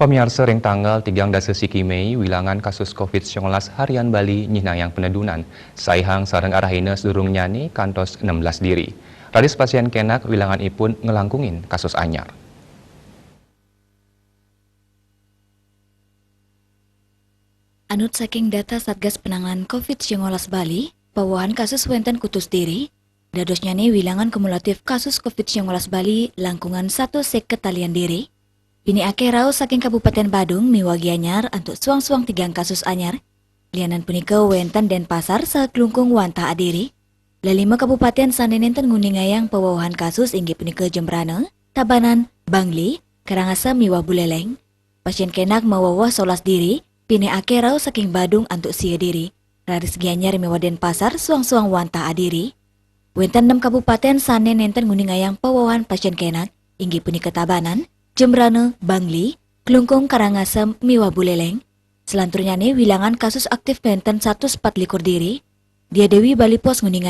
Pemirsa ring tanggal 13 Mei wilangan kasus COVID-19 harian Bali nyinayang penedunan. Saihang sareng arahina sedurung nyani kantos 16 diri. Radis pasien kenak wilangan ipun ngelangkungin kasus anyar. Anut saking data Satgas Penanganan COVID-19 Bali, pawahan kasus wenten kutus diri, dadosnya nih wilangan kumulatif kasus COVID-19 Bali langkungan 1 seketalian diri. Bini ake rau saking Kabupaten Badung miwagi anyar untuk suang-suang 3 kasus anyar, lianan punika wenten Denpasar saklungkung wanta adiri. Lalima kabupaten sanenenten nguningayang pawahan kasus inggih punika Jembrana, Tabanan, Bangli, Karangasem miwah Buleleng. Pasien kenak mawawah 11 diri, pini ake rau saking Badung antuk sia diri. Raris gianyar miwah Denpasar suang-suang wanta adiri. Wenten 6 kabupaten sanenenten nguningayang pawahan pasien kenak inggih punika Tabanan, Jembrana, Bangli, Klungkung, Karangasem, miwah Buleleng. Selanturnya nih wilangan kasus aktif wenten 144 diri. Dia Dewi Bali Pos nguningayang